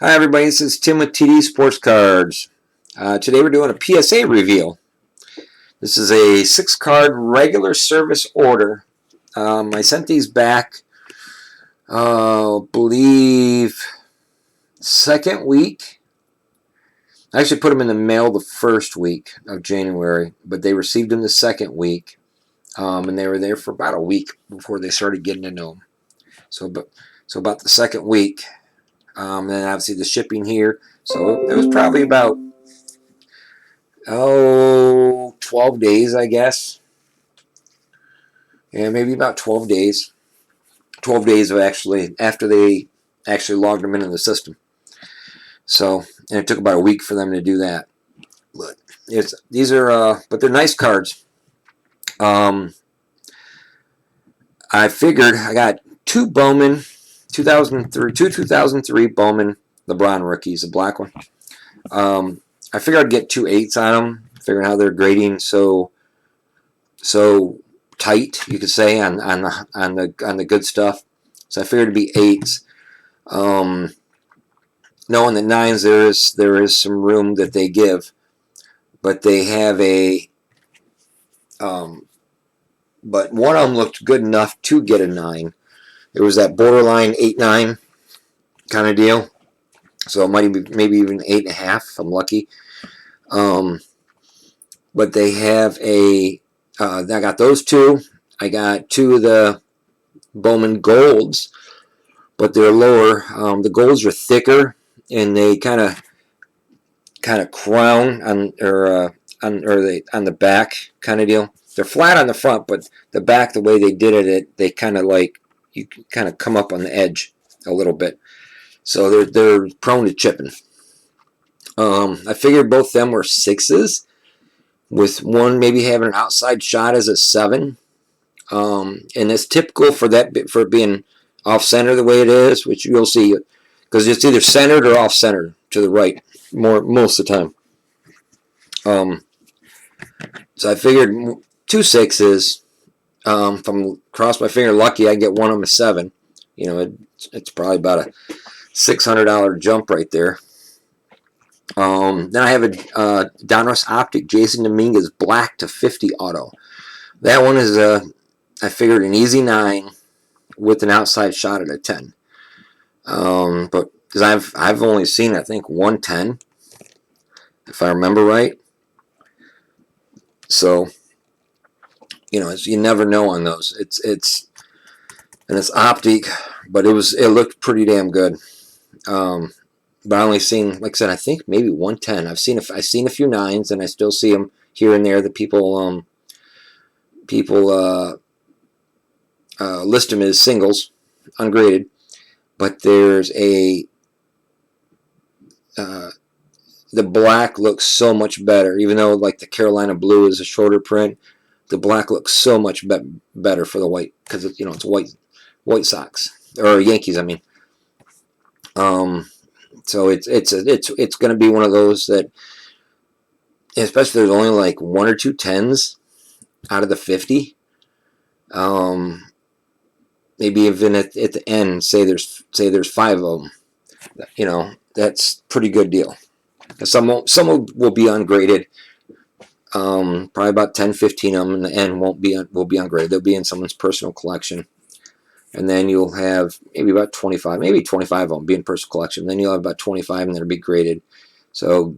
Hi everybody, this is Tim with TD Sports Cards. Today we're doing a PSA reveal. This is a 6-card regular service order. I sent these back, I believe, second week. I actually put them in the mail the first week of January, but they received them the second week. And they were there for about a week before they started getting to know them. So about the second week. And then obviously the shipping here. So it was probably about 12 days, I guess. Yeah, maybe about 12 days. 12 days of actually, after they actually logged them into the system. So, and it took about a week for them to do that. But but they're nice cards. I figured I got two Bowman, 2003 Bowman LeBron rookies, the black one. I figured I'd get 2 8s on them, figuring how they're grading so tight, you could say, on the good stuff. So I figured it'd be 8s. Knowing that 9s, there is some room that they give, but they have but one of them looked good enough to get a 9. It was that borderline 8-9 kind of deal. So it might be maybe even 8.5 if I'm lucky. But they have I got those 2. I got 2 of the Bowman Golds, but they're lower. The Golds are thicker, and they kind of crown on the back kind of deal. They're flat on the front, but the back, the way they did it, they kind of like you kind of come up on the edge a little bit. So they're prone to chipping. I figured both them were 6s, with one maybe having an outside shot as a 7. And it's typical for it being off center the way it is, which you'll see, because it's either centered or off center to the right most of the time. So I figured 2 6s. If I'm cross my finger lucky, I get one of them a 7. You know, it's probably about a $600 jump right there. Then I have a Donruss Optic Jasson Dominguez black to 50 auto. That one is I figured an easy 9 with an outside shot at a 10. But because I've only seen, I think, 110, if I remember right. So, you know, you never know on those. It's optic, but it looked pretty damn good. But I only seen, like I said, I think maybe 110. I've seen a few 9s, and I still see them here and there. The people list them as singles, ungraded. But there's the black looks so much better, even though like the Carolina blue is a shorter print. The black looks so much better for the white, because it's White Sox or Yankees, I mean. So it's going to be one of those that, especially if there's only like 1 or 2 10s out of the 50. Maybe even at the end, say there's 5 of them. You know, that's pretty good deal. Some will be ungraded. Probably about 10, 15 of them in the end will be ungraded. They'll be in someone's personal collection. And then you'll have maybe about 25 of them be in personal collection. Then you'll have about 25 and that'll be graded. So,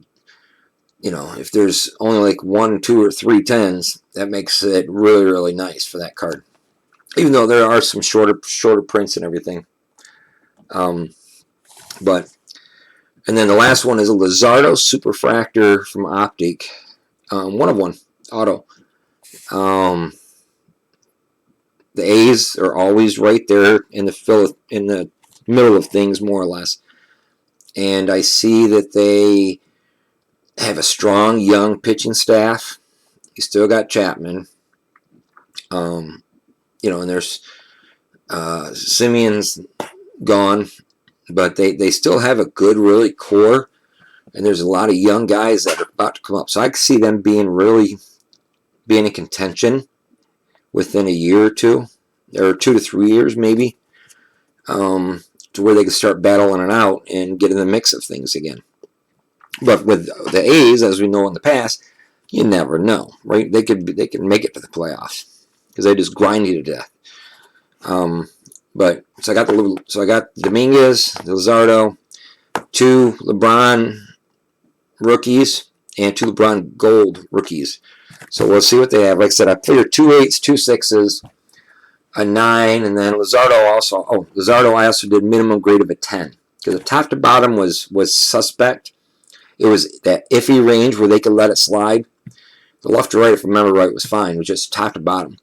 you know, if there's only like 1, 2, or 3 10s, that makes it really, really nice for that card. Even though there are some shorter prints and everything. But, and then the last one is a Luzardo Superfractor from Optic. 1 of 1 auto. The A's are always right there in the middle of things, more or less. And I see that they have a strong young pitching staff. You still got Chapman. You know, and there's Simeon's gone, but they still have a good, really core. And there's a lot of young guys that are about to come up. So I can see them being in contention within a year or 2, or 2 to 3 years maybe. to where they can start battling it out and get in the mix of things again. But with the A's, as we know in the past, you never know, right? They can make it to the playoffs because they just grind you to death. But so I got Dominguez, Luzardo, 2 LeBron rookies, and 2 LeBron gold rookies. So we'll see what they have. Like I said, I figured 2 8s, 2 6s, a 9, and then Luzardo also. Oh, Luzardo I also did minimum grade of a 10 because the top to bottom was suspect. It was that iffy range where they could let it slide. The left to right, if I remember right, was fine. It was just top to bottom.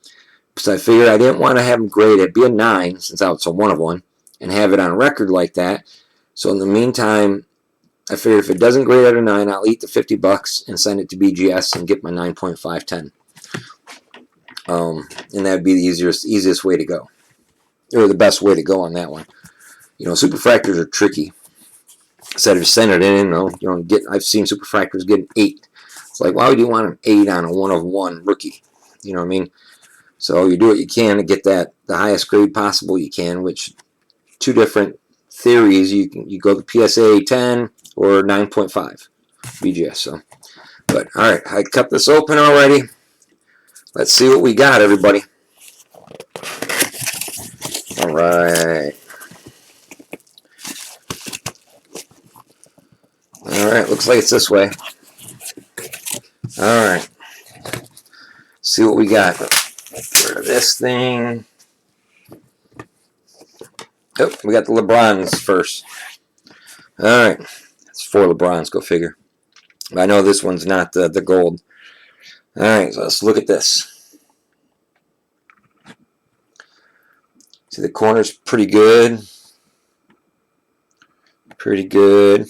So I figured I didn't want to have them grade. It'd be a 9 since I was a 1 of 1 and have it on record like that. So in the meantime, I figured if it doesn't grade at a 9, I'll eat the $50 and send it to BGS and get my 9.510. And that'd be the easiest way to go, or the best way to go on that one. Superfractors are tricky. Instead of sending it in, I've seen superfractors get an 8. It's like, why would you want an 8 on a 1 of 1 rookie? You know what I mean? So you do what you can to get the highest grade possible you can, which 2 different theories. You go the PSA 10 or 9.5 BGS. So, but all right, I cut this open already. Let's see what we got, everybody. All right. All right, looks like it's this way. All right. See what we got. Get rid of this thing. Oh, we got the LeBrons first. All right. It's 4 LeBrons, go figure. I know this one's not the gold. All right, so let's look at this. See, the corner's pretty good. Pretty good.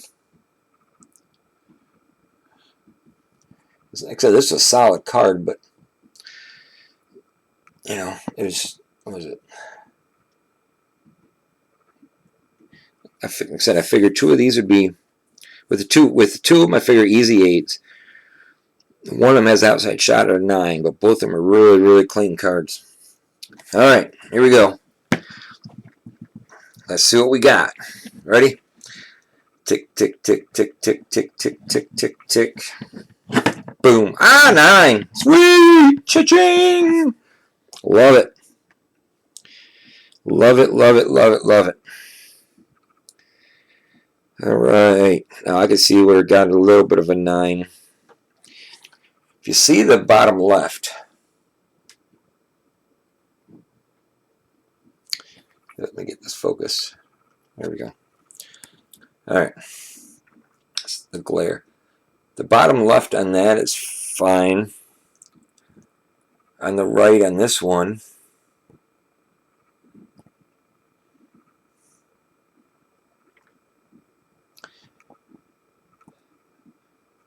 Like I said, this is a solid card, but it was, what was it? Like I said, I figured 2 of these would be with the two of them. I figure easy 8s. One of them has outside shot at a 9, but both of them are really, really clean cards. All right, here we go. Let's see what we got. Ready? Tick, tick, tick, tick, tick, tick, tick, tick, tick, tick. Boom. 9. Sweet. Cha-ching. Love it. Love it, love it, love it, love it. All right. Now I can see where it got a little bit of a 9. If you see the bottom left, let me get this focus. There we go. All right. That's the glare. The bottom left on that is fine. On the right on this one,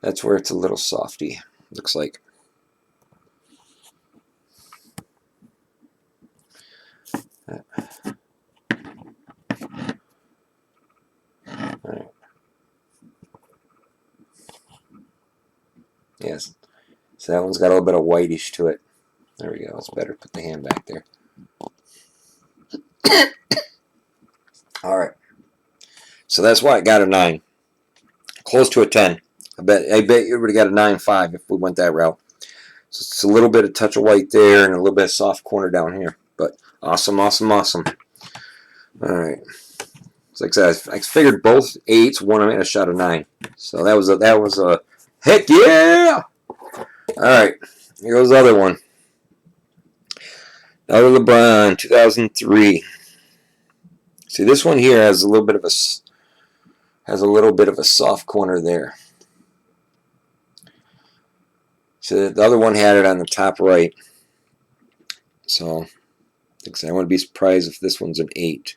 that's where it's a little softy, looks like. All right. Yes. So that one's got a little bit of whitish to it. There we go. It's better. Put the hand back there. All right. So that's why I got a 9. Close to a 10. I bet you would have got a 9.5 if we went that route. So it's a little bit of touch of white there and a little bit of soft corner down here. But awesome, awesome, awesome. All right. So like I said, I figured both 8s. One of them had a shot of 9. So that was a heck yeah. All right. Here goes the other one. Another LeBron, 2003. See, this one here has a little bit of a soft corner there. So the other one had it on the top right. So I wouldn't be surprised if this one's an 8.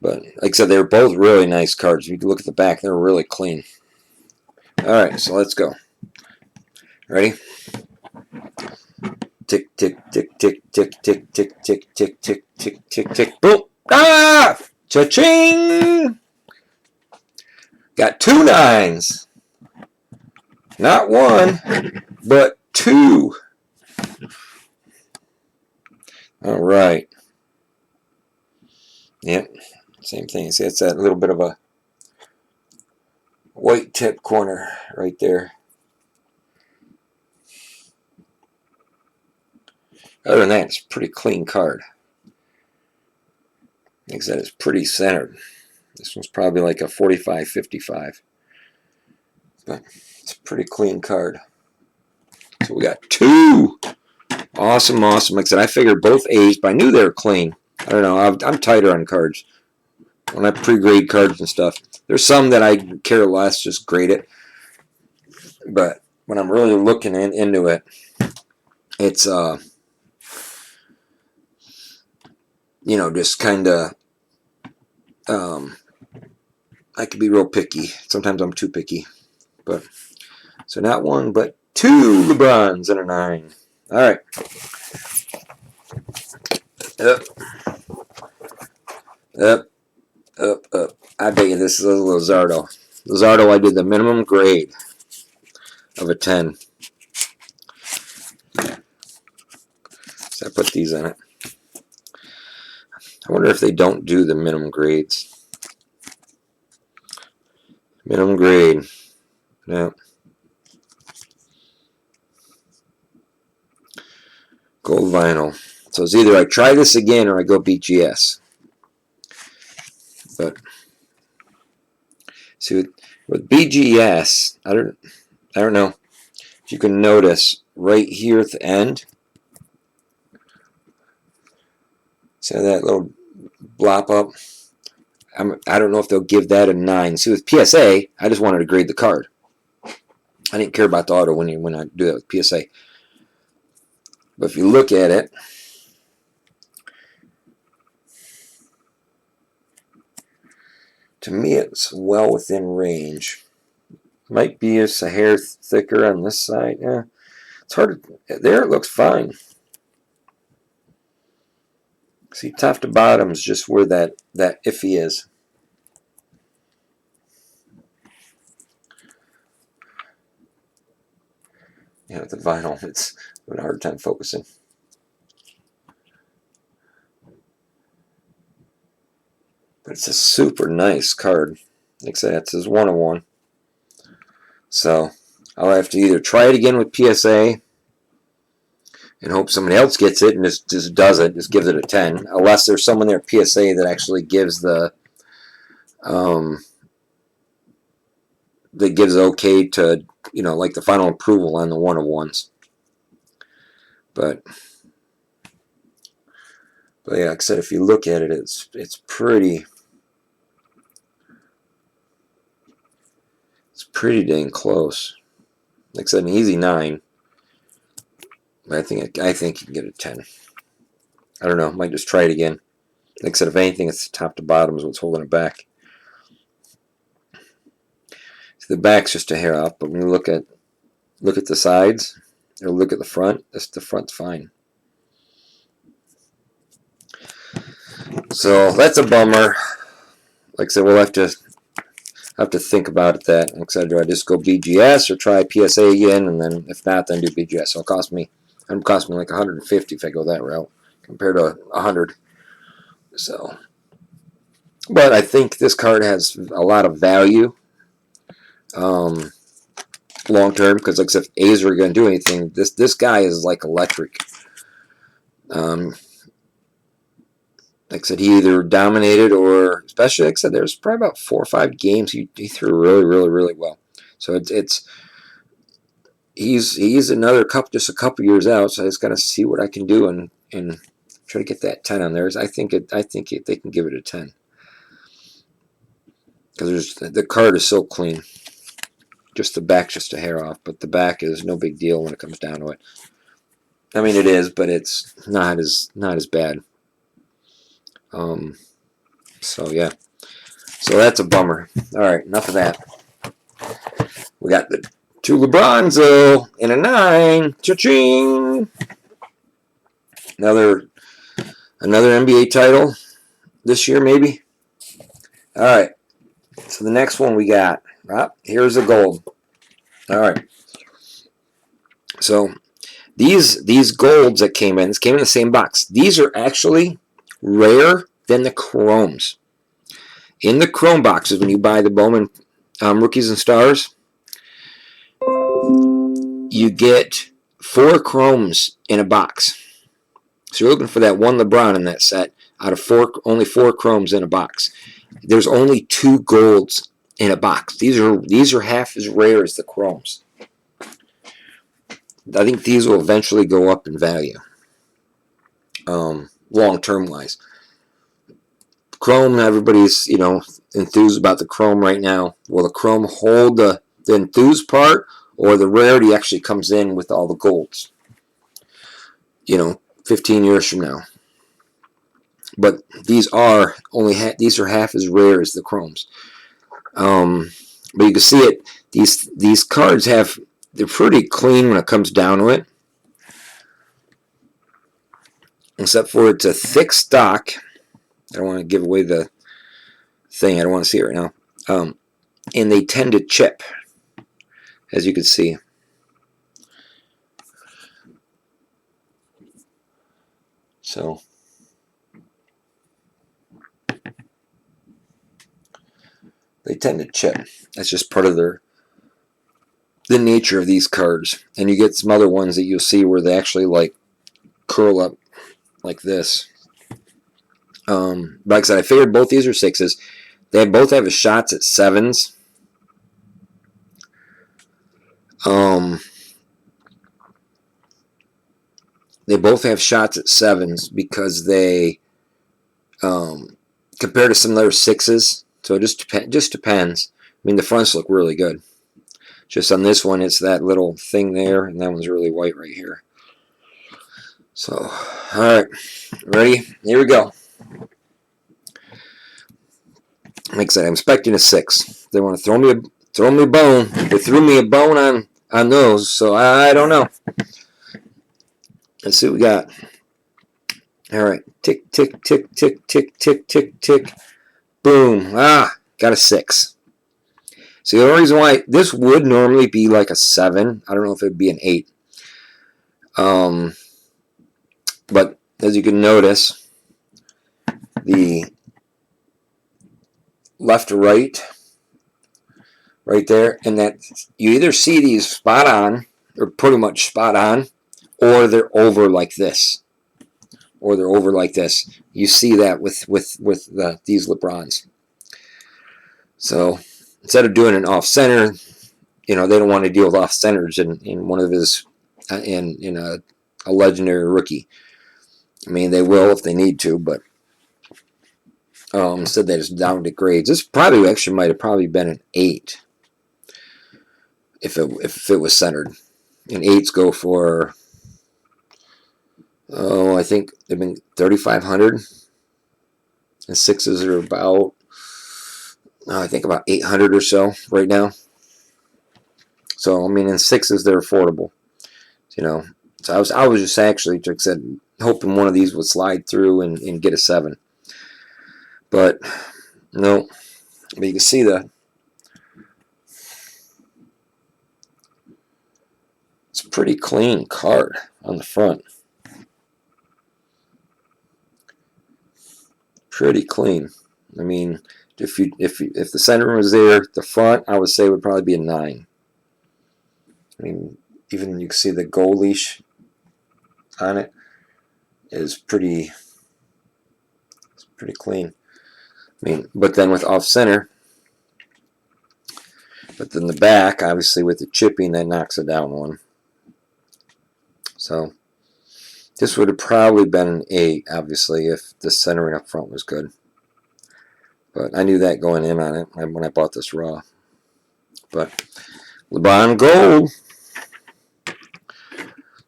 But like I said, they were both really nice cards. If you can look at the back, they're really clean. All right, so let's go. Ready? Tick, tick, tick, tick, tick, tick, tick, tick, tick, tick, tick, tick, tick. Boom! Ah! Cha-ching! Got 2 9s. Not 1, but 2. All right. Yep. Same thing. See, it's that little bit of a white tip corner right there. Other than that, it's a pretty clean card. Like I said, it's pretty centered. This one's probably like a 45-55. But it's a pretty clean card. So we got 2. Awesome. Like I said, I figured both A's, but I knew they were clean. I don't know. I'm tighter on cards. When I pre-grade cards and stuff, there's some that I care less, just grade it. But when I'm really looking into it, it's just kind of I can be real picky. Sometimes I'm too picky. But so not 1, but 2 LeBrons and a 9. All right. Up. I bet you this is a Luzardo. Luzardo, I did the minimum grade of a 10. So I put these in it. I wonder if they don't do the minimum grades. Minimum grade. No. Gold vinyl. So it's either I try this again or I go BGS. But see, with BGS, I don't know if you can notice right here at the end. See that little blop up? I don't know if they'll give that a 9. See, with PSA, I just wanted to grade the card. I didn't care about the auto when I do that with PSA. But if you look at it, to me it's well within range. Might be just a hair thicker on this side. Yeah, it's hard to, there it looks fine. See, top to bottom is just where that iffy is. With the vinyl, it's having a hard time focusing. But it's a super nice card. Like I said, it's his 101. So I'll have to either try it again with PSA and hope somebody else gets it and just does it, just gives it a 10. Unless there's someone there at PSA that actually gives the that gives okay to, like the final approval on the 101s. But yeah, like I said, if you look at it, it's pretty dang close. Like I said, an easy 9. But I think you can get a 10. I don't know. Might just try it again. Like I said, if anything, it's top to bottom is what's holding it back. So the back's just a hair off, but when you look at the sides or look at the front, the front's fine. So that's a bummer. Like I said, we'll have to think about it. Like I said, do I just go BGS or try PSA again, and then if not, then do BGS? So it'll cost me like 150 if I go that route compared to 100. So, but I think this card has a lot of value long term, because like I said, if A's are going to do anything, this guy is like electric. Like I said, he either dominated or, especially like I said, there's probably about 4 or 5 games he threw really well. So he's another just a couple years out. So I just got to see what I can do and try to get that 10 on there. I think they can give it a 10 because the card is so clean. Just the back's just a hair off, but the back is no big deal when it comes down to it. I mean, it is, but it's not as bad. So yeah, so that's a bummer. All right, enough of that. We got the 2 LeBrons though and a 9. Cha-ching! Another NBA title this year, maybe. All right. So the next one we got. Here's the gold. All right. So these golds that came in the same box. These are actually rare than the chromes. In the chrome boxes, when you buy the Bowman Rookies and Stars, you get 4 chromes in a box. So you're looking for that one LeBron in that set out of 4, only 4 chromes in a box. There's only 2 golds in a box. These are half as rare as the chromes. I think these will eventually go up in value, long-term wise. Chrome, everybody's, enthused about the chrome right now. Will the chrome hold the enthused part, or the rarity actually comes in with all the golds? 15 years from now. But these are these are half as rare as the chromes. But you can see it. These cards they're pretty clean when it comes down to it, except for it's a thick stock. I don't want to give away the thing. I don't want to see it right now. And they tend to chip, as you can see. So they tend to chip. That's just part of the nature of these cards. And you get some other ones that you'll see where they actually like curl up like this. But like I said, I figured both these are 6s. They both have shots at 7s. They both have shots at 7s because they, compared to some other 6s, so it just depends. I mean, the fronts look really good. Just on this one, it's that little thing there, and that one's really white right here. So, all right, ready? Here we go. Like I said, I'm expecting a 6. They want to throw me a bone. They threw me a bone on those, so I don't know. Let's see what we got. All right, tick, tick, tick, tick, tick, tick, tick, tick. Boom. Got a 6. So the only reason why this would normally be like a 7. I don't know if it would be an 8. But as you can notice, the left to right there, and that you either see these spot on, or pretty much spot on, or they're over like this. You see that with these Lebrons. So instead of doing an off center, they don't want to deal with off centers in one of his in a legendary rookie. I mean, they will if they need to, but instead they just downed it grades. This probably actually might have probably been an 8 if it was centered. And 8s go for I think they've been 3,500, and 6s are about I think about 800 or so right now. So I mean, in 6s they're affordable, So I was just actually, like I said, hoping one of these would slide through and get a 7. But no. But you can see it's a pretty clean card on the front. Pretty clean. I mean, if the center was there, the front I would say would probably be a 9. I mean, even you can see the gold leash on it is pretty clean. I mean, but then with off center, but then the back, obviously with the chipping, that knocks it down one. So this would have probably been an 8, obviously, if the centering up front was good. But I knew that going in on it when I bought this raw. But LeBron Gold.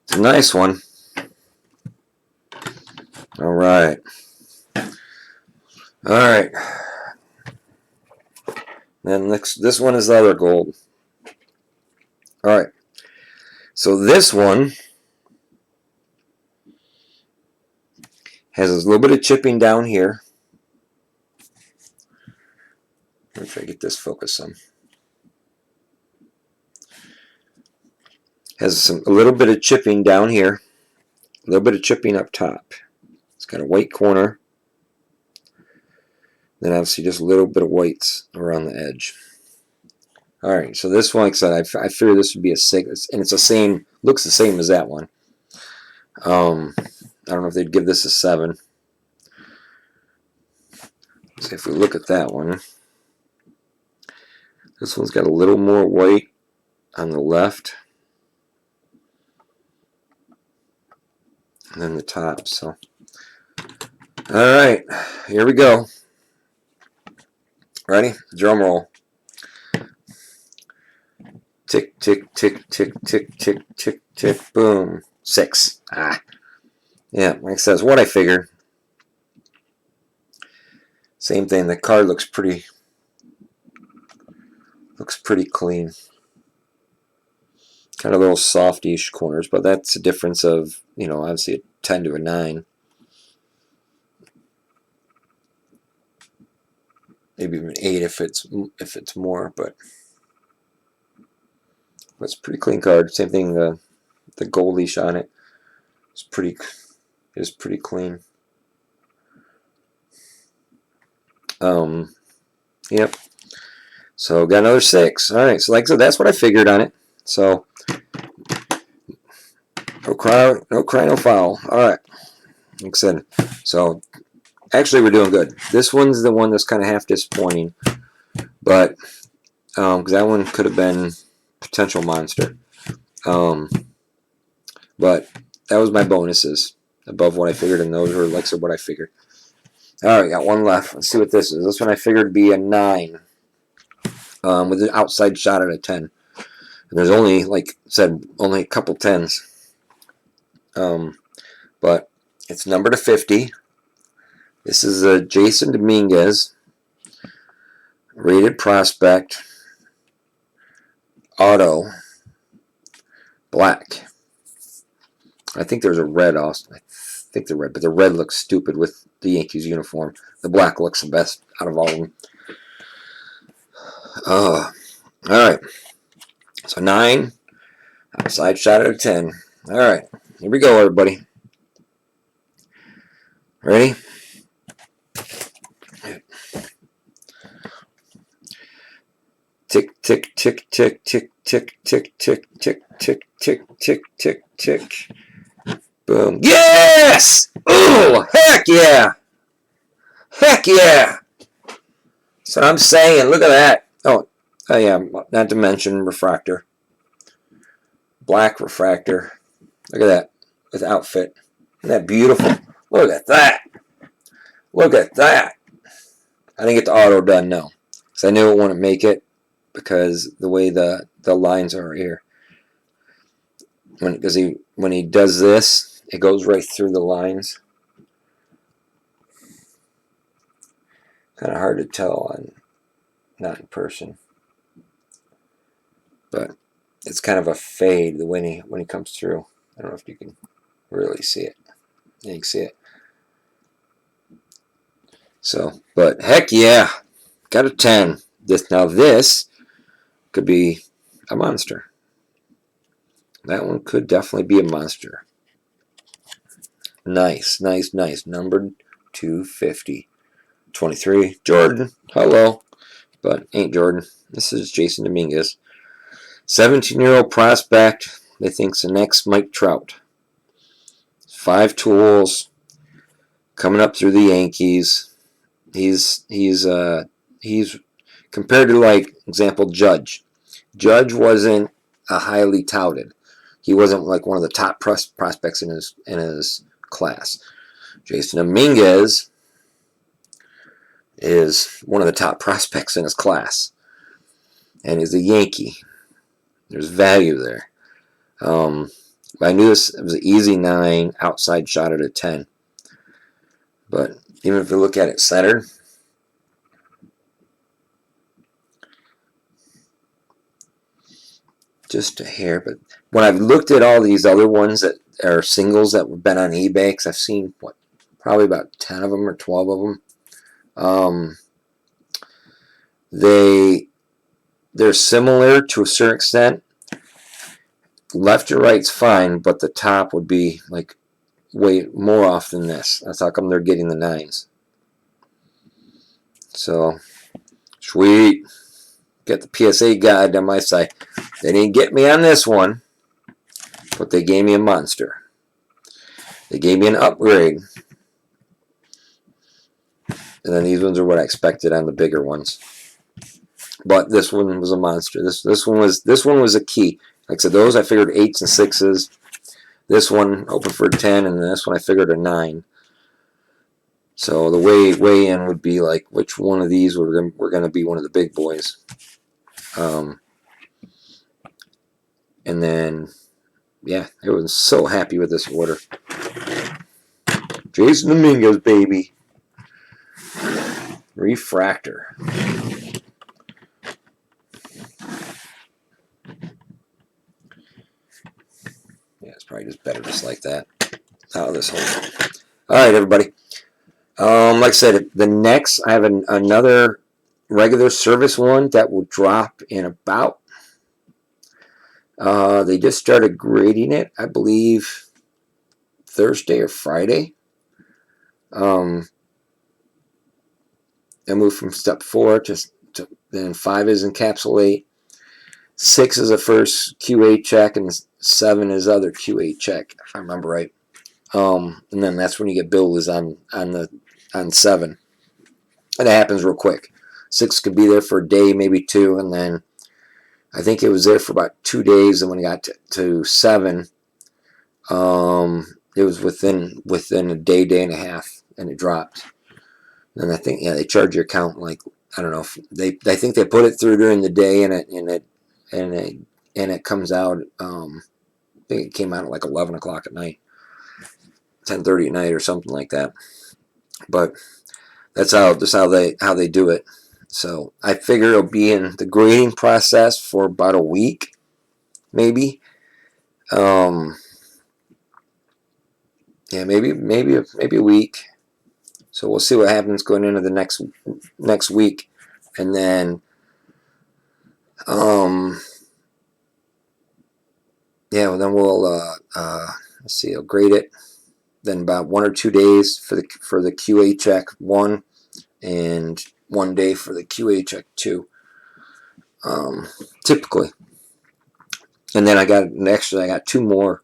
It's a nice one. All right. All right. Then this one is the other gold. All right. So this one has a little bit of chipping down here. Let me try to get this focus on. Has a little bit of chipping down here. A little bit of chipping up top. It's got a white corner. Then obviously just a little bit of whites around the edge. All right, so this one, like I said, I figured this would be a 6, and it's the same, looks the same as that one. I don't know if they'd give this a 7. So if we look at that one, this one's got a little more white on the left than the top. So, all right, here we go. Ready? Drum roll. Tick, tick, tick, tick, tick, tick, tick, tick, boom. 6. Yeah, like I said, it's what I figured. Same thing. The card looks pretty clean. Kind of little softish corners, but that's a difference of, obviously a 10 to a 9. Maybe even 8 if it's more, but it's a pretty clean card. Same thing, the goldish on it is pretty clean. Yep. So got another 6. All right. So like I said, that's what I figured on it. So no cry, no foul. All right. Like I said, so actually we're doing good. This one's the one that's kind of half disappointing, but because that one could have been potential monster. But that was my bonuses above what I figured, and those were like what I figured. All right, got one left. Let's see what this is. This one I figured would be a 9 with an outside shot at a 10. And there's only, like I said, only a couple 10s. But it's numbered to 50. This is a Jasson Dominguez rated prospect auto black. I think there's a red also. I think they're red, but the red looks stupid with the Yankees uniform. The black looks the best out of all of them. All right. So 9, outside shot at a 10. All right. Here we go, everybody. Ready? Tick, tick, tick, tick, tick, tick, tick, tick, tick, tick, tick, tick, tick, tick. Boom. Yes! Oh, heck yeah! Heck yeah! That's what I'm saying. Look at that. Oh yeah, not to mention refractor. Black refractor. Look at that. With outfit. Isn't that beautiful? Look at that. Look at that. I didn't get the auto done, no. Because I knew it wouldn't make it because the way the lines are here. When he does this, it goes right through the lines. Kind of hard to tell not in person. But it's kind of a fade when he comes through. I don't know if you can really see it. Yeah, you can see it. So, but heck yeah, got a 10. This could be a monster. That one could definitely be a monster. Nice, nice, nice. Numbered 250. 23. Jordan. Hello. But ain't Jordan. This is Jasson Dominguez. 17-year-old prospect. They think's the next Mike Trout. 5 tools. Coming up through the Yankees. He's compared to, like, example, Judge. Judge wasn't a highly touted. He wasn't like one of the top prospects in his class. Jasson Dominguez is one of the top prospects in his class, and is a Yankee. There's value there. I knew it was an easy 9, outside shot at a 10. But even if you look at it centered, just a hair. But when I've looked at all these other ones that are singles that have been on eBay, because I've seen probably about 10 of them or 12 of them, they're similar to a certain extent. Left to right's fine, but the top would be like way more off than this. That's how come they're getting the 9s. So, sweet. Got the PSA guide on my side. They didn't get me on this one, but they gave me a monster. They gave me an upgrade. And then these ones are what I expected on the bigger ones. But this one was a monster. This one was a key. Like I said, those I figured 8s and 6s. This one open for a 10, and this one I figured a 9. So the way in would be like which one of these were going to be one of the big boys. And then, yeah, I was so happy with this order. Jasson Dominguez, baby. Refractor. Yeah, it's probably just better just like that. Out of this whole. All right, everybody. Like I said, the next I have another regular service one that will drop in about. They just started grading it, I believe, Thursday or Friday. I moved from step 4 to then 5 is encapsulate, 6 is the first QA check, and 7 is other QA check, if I remember right. And then that's when you get billed is on 7, and it happens real quick. 6 could be there for a day, maybe 2, and then I think it was there for about 2 days, and when it got to 7, it was within a day and a half, and it dropped. And I think they charge your account like I don't know. I think they put it through during the day, and it comes out. I think it came out at like 11 o'clock at night, 10:30 at night, or something like that. But that's how they do it. So I figure it'll be in the grading process for about a week, maybe. Yeah, maybe a week. So we'll see what happens going into the next week, and then, yeah, well, then we'll let's see, I'll grade it. Then about 1 or 2 days for the QA check 1, and 1 day for the QA check 2, typically. And then I got 2 more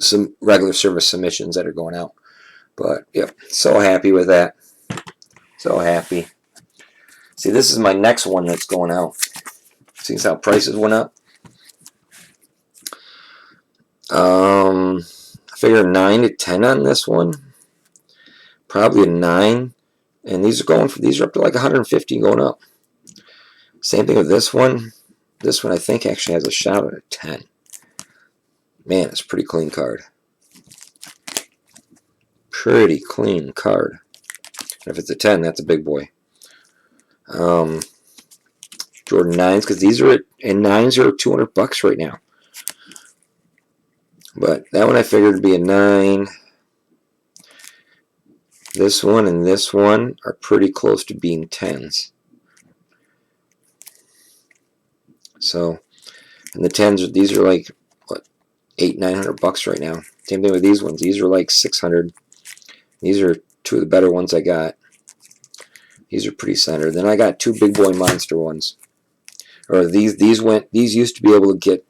some regular service submissions that are going out. But yep, so happy with that. So happy. See, this is my next one that's going out. See how prices went up? I figure 9 to 10 on this one. Probably a 9. And these are up to like 150 going up. Same thing with this one. This one I think actually has a shot at a 10. Man, it's a pretty clean card. Pretty clean card. And if it's a 10, that's a big boy. Jordan 9s, because these are and 9s are $200 right now. But that one I figured would be a 9. This one and this one are pretty close to being 10s. So, and the 10s, these are like what, $800-900 right now. Same thing with these ones. These are like 600. These are 2 of the better ones I got. These are pretty centered. Then I got 2 big boy monster ones. Or these used to be able to get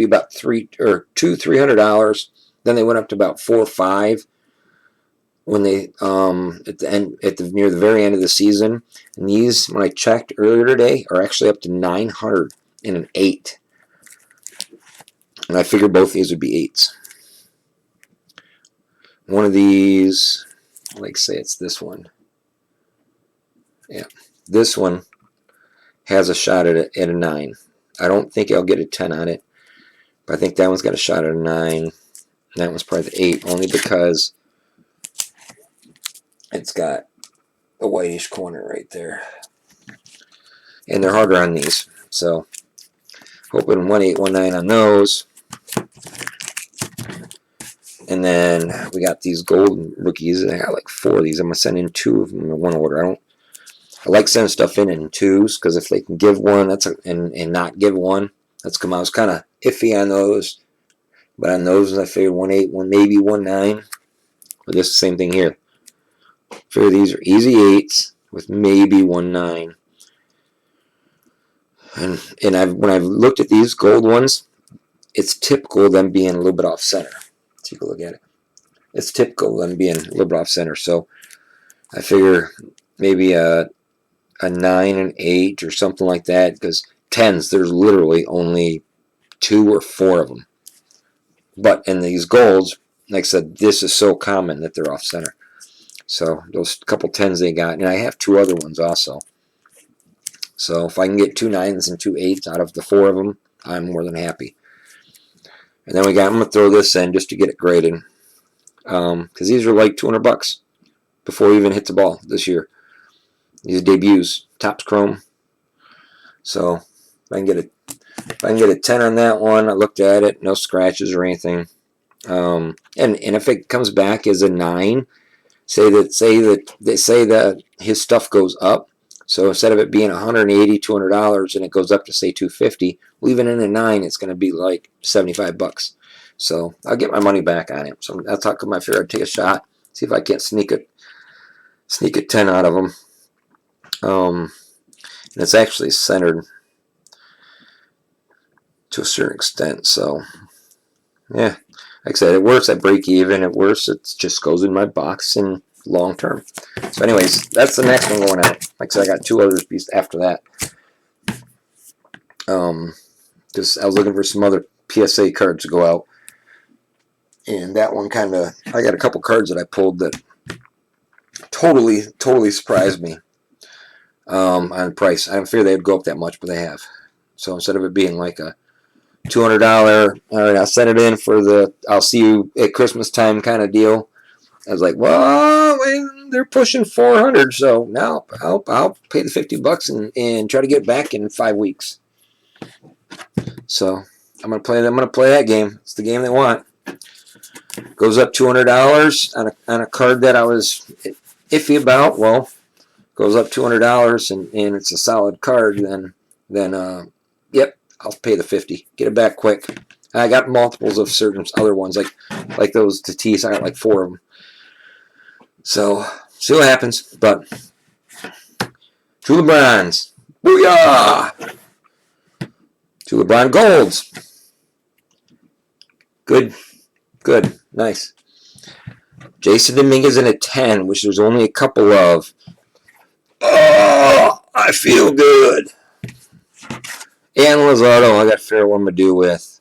about $300. Then they went up to about $4 or $5 when they near the very end of the season. And these, when I checked earlier today, are actually up to $900 in an 8. And I figured both these would be 8s. One of these, like say it's this one. Yeah, this one has a shot at a 9. I don't think I'll get a 10 on it, but I think that one's got a shot at a 9. That one's probably the 8, only because it's got a whitish corner right there. And they're harder on these, so hoping 1-8, 1-9 on those. And then we got these gold rookies. I got like 4 of these. I'm going to send in 2 of them in one order. I like sending stuff in 2s, because if they can give one and not give one, that's come out. I was kind of iffy on those. But on those, I figured 1-8, maybe 1-9. But this is the same thing here. Figure these are easy 8s with maybe 1 9. And when I've looked at these gold ones, it's typical of them being a little bit off center. Take a look at it. It's typical of them being a little bit off center. So I figure maybe a 9 and 8 or something like that, because 10s, there's literally only 2 or 4 of them. But in these golds, like I said, this is so common that they're off center. So those couple 10s they got, and I have 2 other ones also. So if I can get 2 9s and 2 8s out of the 4 of them, I'm more than happy. And then I'm going to throw this in just to get it graded. Because these are like $200 before we even hit the ball this year. These debuts, Topps Chrome. So if I can get a 10 on that one, I looked at it, no scratches or anything. And if it comes back as a 9, say that his stuff goes up. So instead of it being $180, $200, and it goes up to say $250, well, even in a 9, it's going to be like $75. So I'll get my money back on it. So that's how come I figured I'd take a shot, see if I can't sneak a 10 out of them. And it's actually centered to a certain extent. So yeah, like I said, it works at break even. It works. It just goes in my box and long term. So anyways, that's the next one going out. Like I said, I got 2 others after that. Because I was looking for some other PSA cards to go out. And that one I got a couple cards that I pulled that totally surprised me on price. I didn't figure they'd go up that much, but they have. So instead of it being like a $200, all right, I'll send it in for the I'll see you at Christmas time kind of deal, I was like, well, they're pushing 400, so now I'll pay the $50 and try to get back in 5 weeks. So I'm gonna play that game. It's the game they want. Goes up $200 on a card that I was iffy about. Well, goes up $200 and it's a solid card. Then yep, I'll pay the $50. Get it back quick. I got multiples of certain other ones like those Tatis. I got like 4 of them. So see what happens. But 2 LeBrons, booyah! 2 LeBron golds. Good, nice. Jasson Dominguez in a 10, which there's only a couple of. Oh, I feel good. And Luzardo, I got to figure out what I'm going to do with.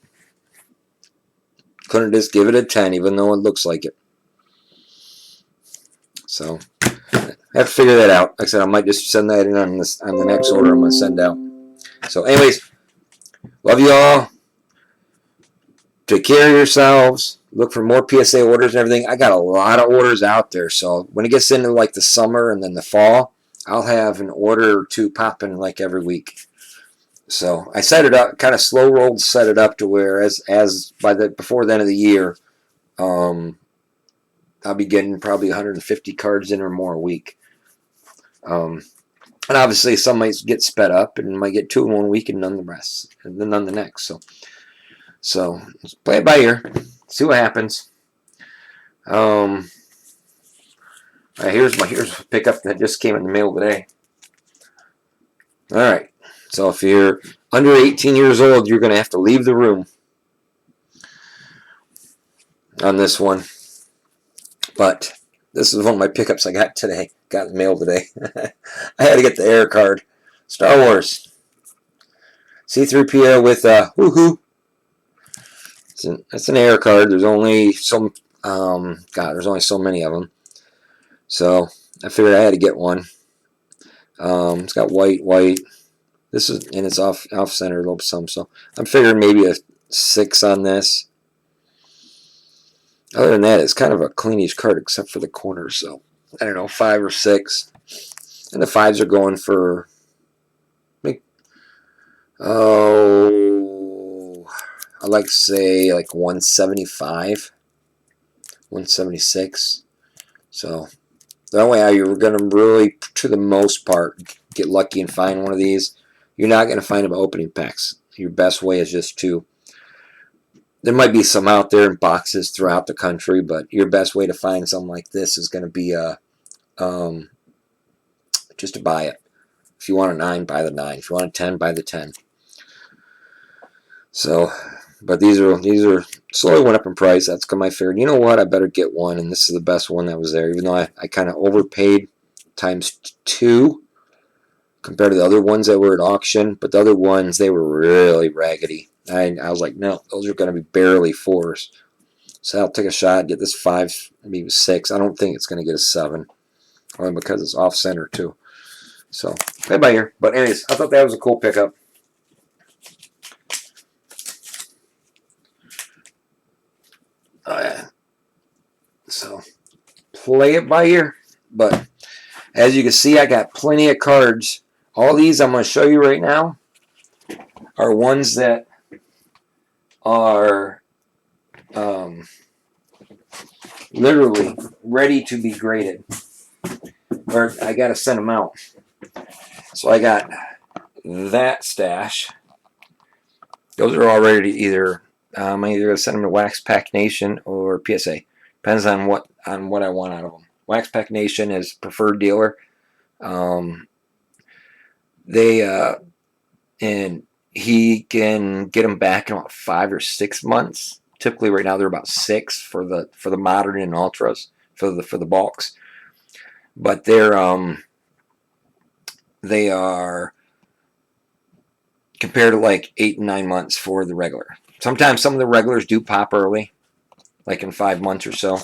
Couldn't just give it a 10, even though it looks like it. So, I have to figure that out. Like I said, I might just send that in on the next order I'm going to send out. So, anyways, love you all. Take care of yourselves. Look for more PSA orders and everything. I got a lot of orders out there. So, when it gets into like the summer and then the fall, I'll have an order or 2 popping like every week. So I set it up, kind of slow rolled, set it up to where before the end of the year, I'll be getting probably 150 cards in or more a week. And obviously some might get sped up and might get 2 in 1 week and none the rest, and then none the next. So let's play it by ear, see what happens. Here's a pickup that just came in the mail today. All right. So if you're under 18 years old, you're going to have to leave the room on this one. But this is one of my pickups I got today. Got in the mail today. I had to get the air card. Star Wars. C-3PO with woohoo. That's an air card. There's only there's only so many of them. So I figured I had to get one. It's got white. This is, and it's off center a little some, so I'm figuring maybe a 6 on this. Other than that, it's kind of a cleanish card except for the corners, so I don't know, 5 or 6. And the 5s are going for I'd like to say like 175, 176. So that way you're going to really, to the most part, get lucky and find one of these. You're not going to find them opening packs. Your best way is just to, there might be some out there in boxes throughout the country, but your best way to find something like this is going to be just to buy it. If you want a 9, buy the 9. If you want a 10, buy the 10. So, but these are slowly went up in price. That's come I figured, you know what, I better get one, and this is the best one that was there, even though I kind of overpaid times 2 compared to the other ones that were at auction. But the other ones, they were really raggedy. I was like, no, those are going to be barely 4s. So I'll take a shot, get this 5, maybe 6. I don't think it's going to get a 7, only because it's off center too. So play by ear. But anyways, I thought that was a cool pickup. So play it by ear. But as you can see, I got plenty of cards. All these I'm going to show you right now are ones that are literally ready to be graded. Or I got to send them out. So I got that stash. Those are all ready to either I'm either going to send them to Wax Pack Nation or PSA. Depends on what I want out of them. Wax Pack Nation is preferred dealer. And he can get them back in about 5 or 6 months. Typically, right now they're about 6 for the modern and ultras for the bulks. But they are compared to like 8 and 9 months for the regular. Sometimes some of the regulars do pop early, like in 5 months or so.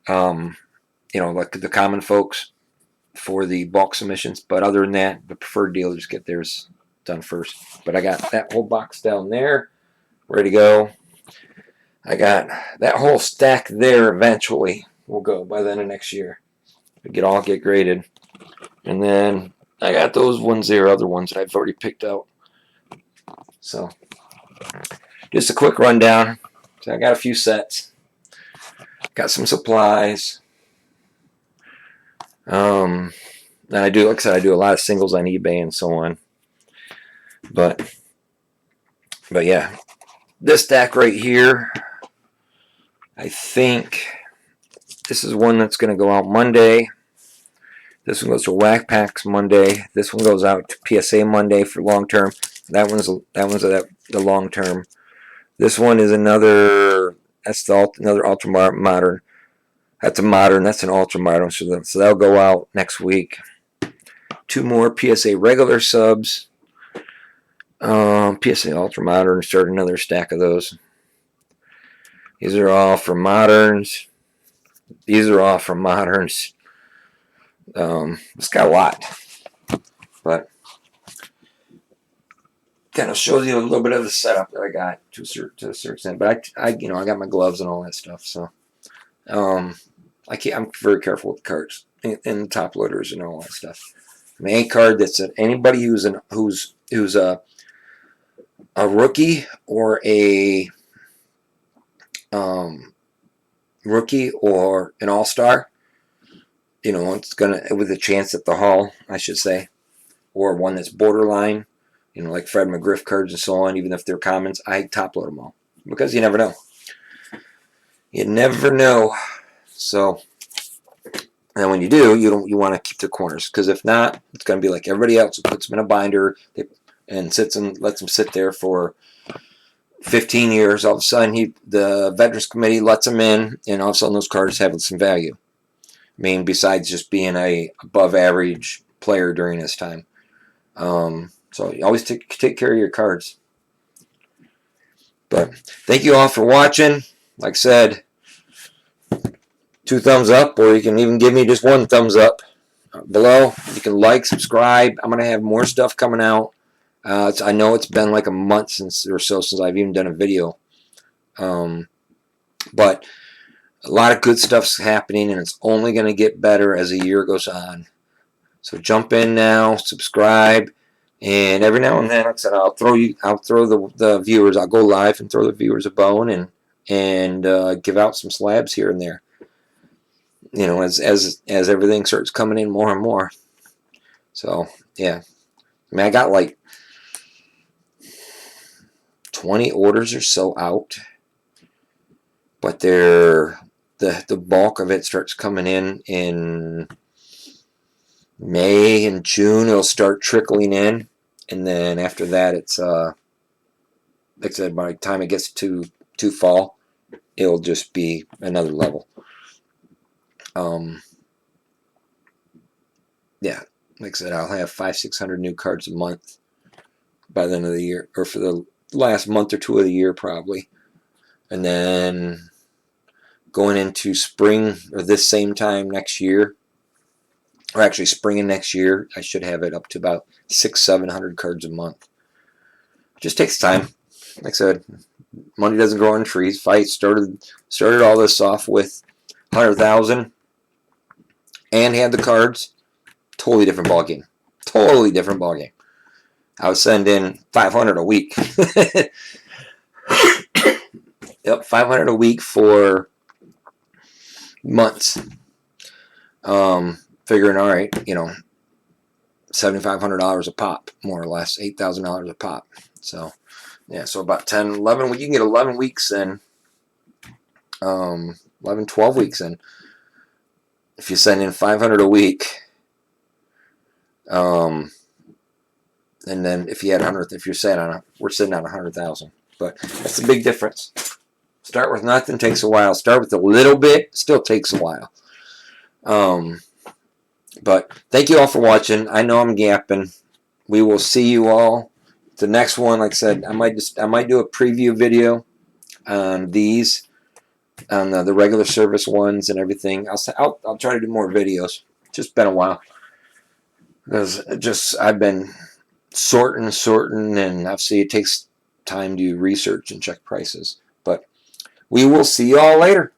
Like the common folks for the bulk submissions. But other than that, the preferred dealers get theirs done first. But I got that whole box down there ready to go. I got that whole stack there eventually will go by the end of next year. Get graded. And then I got those ones there, other ones that I've already picked out. So just a quick rundown. So I got a few sets. Got some supplies. And I do, like I said, I do a lot of singles on eBay and so on. But yeah, this stack right here, I think this is one that's going to go out Monday. This one goes to Whack Packs Monday. This one goes out to PSA Monday for long term. That one's the long term. This one is another. That's another ultra modern. That's a modern. That's an ultra modern. So that'll go out next week. 2 more PSA regular subs. PSA ultra modern. Start another stack of those. These are all for moderns. These are all from moderns. It's got a lot, but kind of shows you a little bit of the setup that I got to a certain extent. But I got my gloves and all that stuff, so I'm very careful with the cards and the top loaders and all that stuff. I mean, any card that's anybody who's a rookie or a rookie or an all-star. It's gonna with a chance at the Hall, I should say, or one that's borderline, like Fred McGriff cards and so on. Even if they're commons, I top load them all because you never know. You never know. So, and when you do, you want to keep the corners because if not, it's gonna be like everybody else who puts them in a binder and lets them sit there for 15 years. All of a sudden, the Veterans Committee lets them in, and all of a sudden those cards have some value. I mean, besides just being a above average player during this time. So you always take care of your cards. But thank you all for watching. Like I said, 2 thumbs up, or you can even give me just 1 thumbs up below. You can like, subscribe. I'm going to have more stuff coming out. I know it's been like a month since I've even done a video. But a lot of good stuff's happening, and it's only going to get better as the year goes on. So jump in now, subscribe, and every now and then, like I said, I'll throw the viewers. I'll go live and throw the viewers a bone and give out some slabs here and there. As everything starts coming in more and more. So yeah, I mean, I got like 20 orders or so out, but they're the bulk of it starts coming in May and June. It'll start trickling in, and then after that, it's like I said, by the time it gets to fall, it'll just be another level. Yeah, like I said, I'll have 500-600 new cards a month by the end of the year, or for the last month or two of the year probably. And then going into spring or this same time next year, or actually spring of next year, I should have it up to about 600-700 cards a month. It just takes time. Like I said, money doesn't grow on trees. Fight started all this off with 100,000 and had the cards. Totally different ballgame. Totally different ballgame. I was sending 500 a week. Yep, 500 a week for months. Figuring, all right, $7,500 a pop, more or less, $8,000 a pop. So, yeah, so about 10, 11, you can get 11 weeks in, 11, 12 weeks in. If you send in 500 a week, and then if you had 100, if you're sitting on, we're sitting on 100,000. But that's a big difference. Start with nothing takes a while. Start with a little bit, still takes a while. But thank you all for watching. I know I'm gapping. We will see you all. The next one, like I said, I might do a preview video on these, on the regular service ones and everything. I'll try to do more videos. It's just been a while because I've been sorting, and obviously it takes time to research and check prices. But we will see you all later.